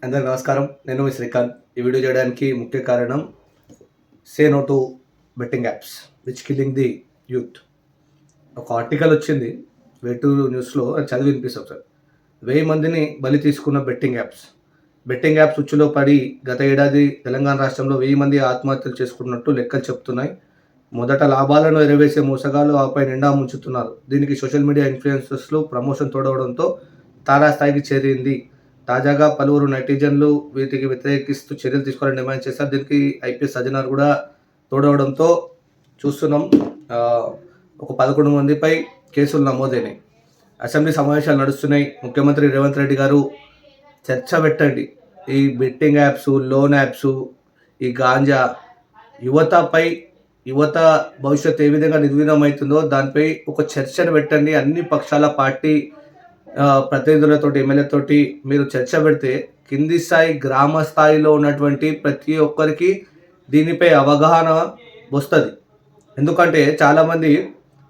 అందరికి నమస్కారం. నేను మీ శ్రీకాంత్. ఈ వీడియో చేయడానికి ముఖ్య కారణం say no to betting apps which killing the youth. ఒక ఆర్టికల్ వచ్చింది వే2 న్యూస్లో, అది చదివి వినిపిస్తాం సార్. 1000 మందిని బలి తీసుకున్న బెట్టింగ్ యాప్స్ ఉచ్చులో పడి గత ఏడాది తెలంగాణ రాష్ట్రంలో 1000 మంది ఆత్మహత్యలు చేసుకున్నట్టు లెక్కలు చెప్తున్నాయి. మొదట లాభాలను ఎరవేసే మోసగాళ్ళు ఆపై నిండా ముంచుతున్నారు. దీనికి సోషల్ మీడియా ఇన్ఫ్లుయెన్సర్స్లు ప్రమోషన్ తోడవడంతో తారాస్థాయికి చేరింది. తాజాగా పలువురు నెటిజన్లు వీటికి వ్యతిరేకిస్తూ చర్యలు తీసుకోవాలని డిమాండ్ చేశారు. దీనికి ఐపీఎస్ సజ్జనార్ కూడా తోడవడంతో చూస్తున్నాం. ఒక 11 మందిపై కేసులు నమోదైనాయి. అసెంబ్లీ సమావేశాలు నడుస్తున్నాయి. ముఖ్యమంత్రి రేవంత్ రెడ్డి గారు చర్చ పెట్టండి. ఈ బెట్టింగ్ యాప్స్, లోన్ యాప్స్, ఈ గాంజా యువత భవిష్యత్తు ఏ విధంగా నిర్వీర్యం అవుతుందో దానిపై ఒక చర్చను పెట్టండి. అన్ని పక్షాల పార్టీ ప్రతినిధులతోటి, ఎమ్మెల్యేతోటి మీరు చర్చ పెడితే కింది స్థాయి, గ్రామ స్థాయిలో ఉన్నటువంటి ప్రతి ఒక్కరికి దీనిపై అవగాహన వస్తుంది. ఎందుకంటే చాలామంది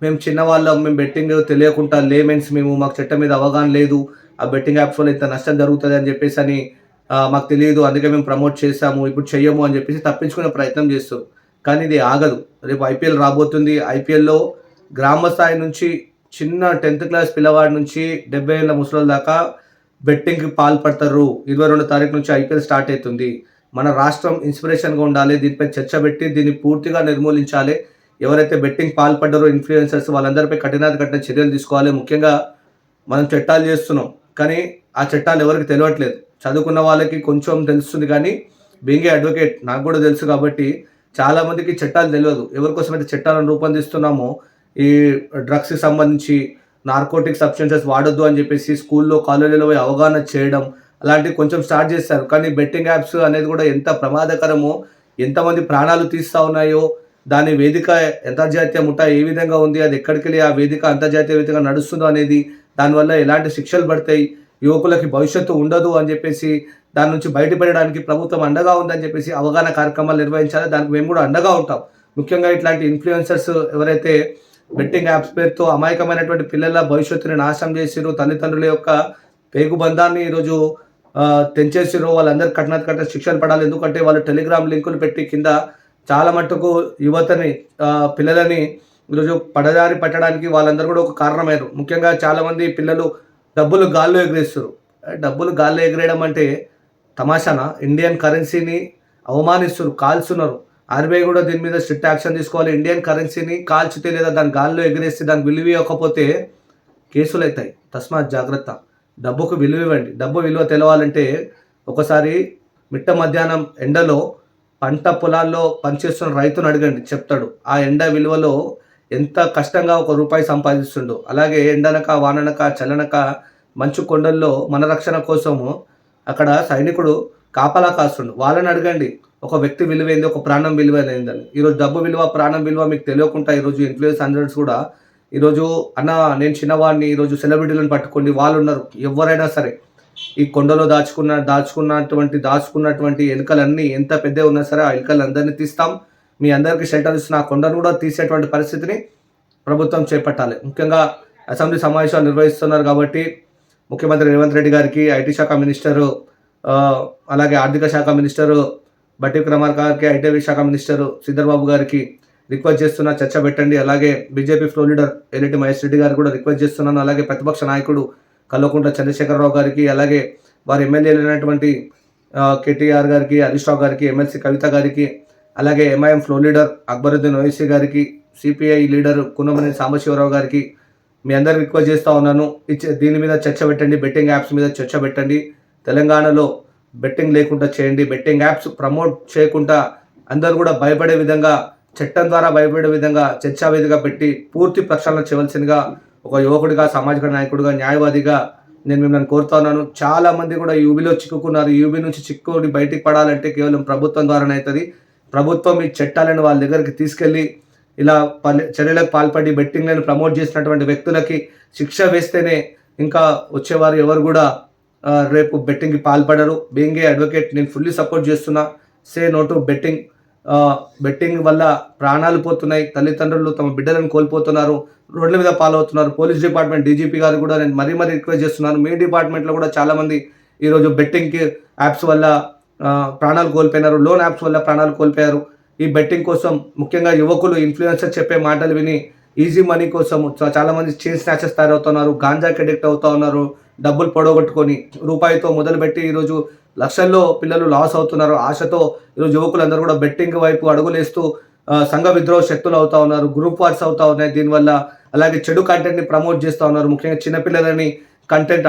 మేము చిన్నవాళ్ళం, మేము బెట్టింగ్ తెలియకుండా లేమెన్స్, మాకు చట్టం మీద అవగాహన లేదు, ఆ బెట్టింగ్ యాప్స్ వల్ల ఇంత నష్టం జరుగుతుంది అని చెప్పేసి అని మాకు తెలియదు, అందుకే మేము ప్రమోట్ చేసాము, ఇప్పుడు చెయ్యము అని చెప్పేసి తప్పించుకునే ప్రయత్నం చేస్తారు. కానీ ఇది ఆగదు. రేపు ఐపీఎల్ రాబోతుంది. ఐపీఎల్లో గ్రామ స్థాయి నుంచి చిన్న 10th క్లాస్ పిల్లవాడి నుంచి 70 ఏళ్ళ ముసలోళ్ళ దాకా బెట్టింగ్కి పాల్పడతారు. 22 తారీఖు నుంచి ఐపీఎల్ స్టార్ట్ అవుతుంది. మన రాష్ట్రం ఇన్స్పిరేషన్గా ఉండాలి. దీనిపై చర్చ పెట్టి దీన్ని పూర్తిగా నిర్మూలించాలి. ఎవరైతే బెట్టింగ్ పాల్పడ్డారో ఇన్ఫ్లుయెన్సర్స్, వాళ్ళందరిపై కఠిన చర్యలు తీసుకోవాలి. ముఖ్యంగా మనం చట్టాలు చేస్తున్నాం, కానీ ఆ చట్టాలు ఎవరికి తెలియట్లేదు. చదువుకున్న వాళ్ళకి కొంచెం తెలుస్తుంది, కానీ బీయింగ్ ఏ అడ్వకేట్ నాకు కూడా తెలుసు కాబట్టి చాలామందికి చట్టాలు తెలియదు. ఎవరికోసమైతే చట్టాలను రూపొందిస్తున్నామో, ఈ డ్రగ్స్కి సంబంధించి నార్కోటిక్ సబ్స్టెన్సెస్ వాడొద్దు అని చెప్పేసి స్కూల్లో, కాలేజీలో అవగాహన చేయడం అలాంటివి కొంచెం స్టార్ట్ చేస్తారు. కానీ బెట్టింగ్ యాప్స్ అనేది కూడా ఎంత ప్రమాదకరమో, ఎంతమంది ప్రాణాలు తీస్తూ ఉన్నాయో, దాని వేదిక అంతర్జాతీయ ముఠా ఏ విధంగా ఉంది, అది ఎక్కడికి వెళ్ళి ఆ వేదిక అంతర్జాతీయ వేదిక నడుస్తుందో అనేది, దానివల్ల ఎలాంటి శిక్షలు పడతాయి, యువకులకి భవిష్యత్తు ఉండదు అని చెప్పేసి దాని నుంచి బయటపడడానికి ప్రభుత్వం అండగా ఉందని చెప్పేసి అవగాహన కార్యక్రమాలు నిర్వహించాలి. దానికి మేము కూడా అండగా ఉంటాం. ముఖ్యంగా ఇట్లాంటి ఇన్ఫ్లుయెన్సర్స్ ఎవరైతే బెట్టింగ్ యాప్స్ పేరుతో అమాయకమైనటువంటి పిల్లల భవిష్యత్తుని నాశనం చేసిరో, తల్లిదండ్రుల యొక్క పేగుబంధాన్ని ఈరోజు తెంచేసిరో, వాళ్ళందరూ కఠిన శిక్షలు పడాలి. ఎందుకంటే వాళ్ళు టెలిగ్రామ్ లింకులు పెట్టి కింద చాలా మట్టుకు యువతని, పిల్లలని ఈరోజు పడదారి పట్టడానికి వాళ్ళందరూ కూడా ఒక కారణమయ్యారు. ముఖ్యంగా చాలామంది పిల్లలు డబ్బులు గాల్లో ఎగిరేస్తారు. డబ్బులు గాల్లో ఎగిరేయడం అంటే తమాషానా? ఇండియన్ కరెన్సీని అవమానిస్తున్నారు, కాల్చున్నారు. ఆర్బీఐ కూడా దీని మీద స్ట్రిక్ట్ యాక్షన్ తీసుకోవాలి. ఇండియన్ కరెన్సీని కాల్చితే లేదా దాని గాల్లో ఎగిరేస్తే దానికి విలువ ఇవ్వకపోతే కేసులు అవుతాయి. తస్మాత్ జాగ్రత్త. డబ్బుకు విలువ ఇవ్వండి. డబ్బు విలువ తెలవాలంటే ఒకసారి మిట్ట మధ్యాహ్నం ఎండలో పంట పొలాల్లో పనిచేస్తున్న రైతును అడగండి, చెప్తాడు ఆ ఎండ విలువలో ఎంత కష్టంగా ₹1 సంపాదిస్తుండో. అలాగే ఎండనక, వాననక, చల్లనక, మంచు కొండల్లో మన రక్షణ కోసము అక్కడ సైనికుడు కాపలా కాస్తుండు. వాళ్ళని అడగండి ఒక వ్యక్తి విలువైంది, ఒక ప్రాణం విలువైందని. ఈరోజు డబ్బు విలువ, ప్రాణం విలువ మీకు తెలియకుండా ఈరోజు ఇన్ఫ్లుయెన్సర్స్ కూడా ఈరోజు అన్న నేను చిన్నవాడిని, ఈరోజు సెలబ్రిటీలను పట్టుకోండి, వాళ్ళు ఉన్నారు. ఎవరైనా సరే ఈ కొండలో దాచుకున్నటువంటి ఎలుకలన్నీ ఎంత పెద్దగా ఉన్నా సరే ఆ ఎలుకలందరినీ తీస్తాం. మీ అందరికీ షెల్టర్ ఇస్తున్న ఆ కొండను కూడా తీసేటువంటి పరిస్థితిని ప్రభుత్వం చేపట్టాలి. ముఖ్యంగా అసెంబ్లీ సమావేశాలు నిర్వహిస్తున్నారు కాబట్టి ముఖ్యమంత్రి రేవంత్ రెడ్డి గారికి, ఐటీ శాఖ మినిస్టరు, అలాగే ఆర్థిక శాఖ మినిస్టరు బట్టి విక్రమార్క గారికి, ఐటీ శాఖ మినిస్టరు శ్రీధర్ బాబు గారికి రిక్వెస్ట్ చేస్తున్నా, చర్చ పెట్టండి. అలాగే BJP floor leader Elleti Mahesh Reddy గారికి కూడా రిక్వెస్ట్ చేస్తున్నాను. అలాగే ప్రతిపక్ష నాయకుడు కల్వకుంట్ల చంద్రశేఖరరావు గారికి, అలాగే వారి ఎమ్మెల్యేలైనటువంటి కేటీఆర్ గారికి, హరీష్ రావు గారికి, ఎమ్మెల్సీ కవిత గారికి, అలాగే MIM floor leader Akbaruddin Owaisi గారికి, సిపిఐ లీడర్ కున్నమనేని సాంబశివరావు గారికి మీ అందరికి రిక్వెస్ట్ చేస్తూ ఉన్నాను. దీని మీద చర్చ పెట్టండి. బెట్టింగ్ యాప్స్ మీద చర్చ పెట్టండి. తెలంగాణలో బెట్టింగ్ లేకుండా చేయండి. బెట్టింగ్ యాప్స్ ప్రమోట్ చేయకుండా అందరూ కూడా భయపడే విధంగా, చట్టం ద్వారా భయపడే విధంగా చర్చా వేదిక పెట్టి పూర్తి ప్రక్షాళన చేయవలసిందిగా ఒక యువకుడిగా, సామాజిక నాయకుడిగా, న్యాయవాదిగా నేను మిమ్మల్ని కోరుతా ఉన్నాను. చాలామంది కూడా యూబీలో చిక్కుకున్నారు. యూబీ నుంచి చిక్కుని బయటికి పడాలంటే కేవలం ప్రభుత్వం ద్వారానే అవుతుంది. ప్రభుత్వం ఈ చట్టాలను వాళ్ళ దగ్గరికి తీసుకెళ్ళి ఇలా చర్యలకు పాల్పడి బెట్టింగ్లను ప్రమోట్ చేసినటువంటి వ్యక్తులకి శిక్ష వేస్తేనే ఇంకా వచ్చేవారు ఎవరు కూడా రేపు బెట్టింగ్కి పాల్పడరు. బీయింగ్ ఏ అడ్వకేట్ నేను ఫుల్లీ సపోర్ట్ చేస్తున్నా. Say no to betting. బెట్టింగ్ వల్ల ప్రాణాలు పోతున్నాయి, తల్లిదండ్రులు తమ బిడ్డలను కోల్పోతున్నారు, రోడ్ల మీద పాలవుతున్నారు. పోలీస్ డిపార్ట్మెంట్ డీజీపీ గారు కూడా నేను మరీ రిక్వెస్ట్ చేస్తున్నాను. మీ డిపార్ట్మెంట్లో కూడా చాలామంది ఈరోజు బెట్టింగ్ యాప్స్ వల్ల ప్రాణాలు కోల్పోయినారు, లోన్ యాప్స్ వల్ల ప్రాణాలు కోల్పోయారు. ఈ బెట్టింగ్ కోసం ముఖ్యంగా యువకులు ఇన్‌ఫ్లుయెన్సర్ చెప్పే మాటలు విని ఈజీ మనీ కోసం చాలామంది చైన్ స్నాచర్స్ తయారవుతున్నారు. గాంజాకి అడిక్ట్ అవుతా ఉన్నారు. డబ్బులు పొడగొట్టుకొని రూపాయితో మొదలుపెట్టి ఈరోజు లక్షల్లో పిల్లలు లాస్ అవుతున్నారు. ఆశతో ఈరోజు యువకులందరూ కూడా బెట్టింగ్ వైపు అడుగులేస్తూ సంఘ విద్రోహ శక్తులు అవుతా ఉన్నారు. గ్రూప్ వార్స్ అవుతా ఉన్నాయి దీనివల్ల. అలాగే చెడు కంటెంట్‌ని ప్రమోట్ చేస్తా ఉన్నారు. ముఖ్యంగా చిన్న పిల్లలని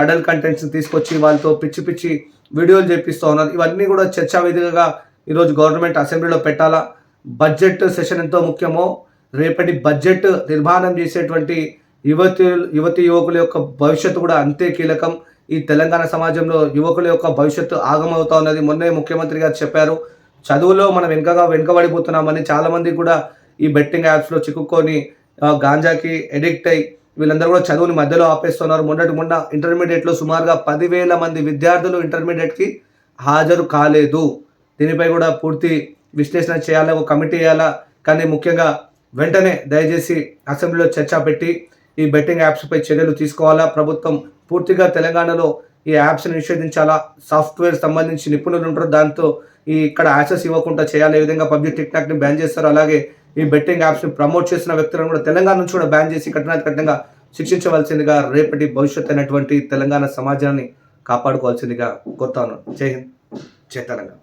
అడల్ట్ కంటెంట్స్‌ని తీసుకొచ్చి వాళ్ళతో పిచ్చి పిచ్చి వీడియోలు చేపిస్తా ఉన్నారు. ఇవన్నీ కూడా చర్చా వేదికగా ఈరోజు గవర్నమెంట్ అసెంబ్లీలో పెట్టాలా. బడ్జెట్ సెషన్ ఎంతో ముఖ్యమో రేపటి బడ్జెట్ నిర్మాణం చేసేటువంటి యువతీ యువకుల యొక్క భవిష్యత్తు కూడా అంతే కీలకం. ఈ తెలంగాణ సమాజంలో యువకుల యొక్క భవిష్యత్తు ఆగమవుతా ఉన్నది. మొన్నే ముఖ్యమంత్రి గారు చెప్పారు, చదువులో మనం వెనుకబడిపోతున్నామని. చాలామంది కూడా ఈ బెట్టింగ్ యాప్స్‌లో చిక్కుకొని గాంజాకి అడిక్ట్ అయ్యి వీళ్ళందరూ కూడా చదువుని మధ్యలో ఆపేస్తున్నారు. మొన్న ఇంటర్మీడియేట్‌లో సుమారుగా 10,000 మంది విద్యార్థులు ఇంటర్మీడియేట్‌కి హాజరు కాలేదు. దీనిపై కూడా పూర్తి విశ్లేషణ చేయాలా, ఒక కమిటీ వేయాలా. కానీ ముఖ్యంగా వెంటనే దయచేసి అసెంబ్లీలో చర్చ పెట్టి ఈ బెట్టింగ్ యాప్స్‌పై చర్యలు తీసుకోవాలా. ప్రభుత్వం పూర్తిగా తెలంగాణలో ఈ యాప్స్‌ని నిషేధించాలా. సాఫ్ట్‌వేర్ సంబంధించి నిపుణులు ఉంటారు. దాంతో ఇక్కడ యాక్సెస్ ఇవ్వకుండా చేయాలి. ఏ విధంగా పబ్‌జీ, టిక్‌టాక్‌ని బ్యాన్ చేస్తారో అలాగే ఈ బెట్టింగ్ యాప్స్‌ని ప్రమోట్ చేసిన వ్యక్తులను కూడా తెలంగాణ నుంచి కూడా బ్యాన్ చేసి కఠినంగా శిక్షించవలసిందిగా రేపటి భవిష్యత్తు అయినటువంటి తెలంగాణ సమాజాన్ని కాపాడుకోవాల్సిందిగా కోరుతా ఉన్నాను. జై హింద్, జై తెలంగాణ.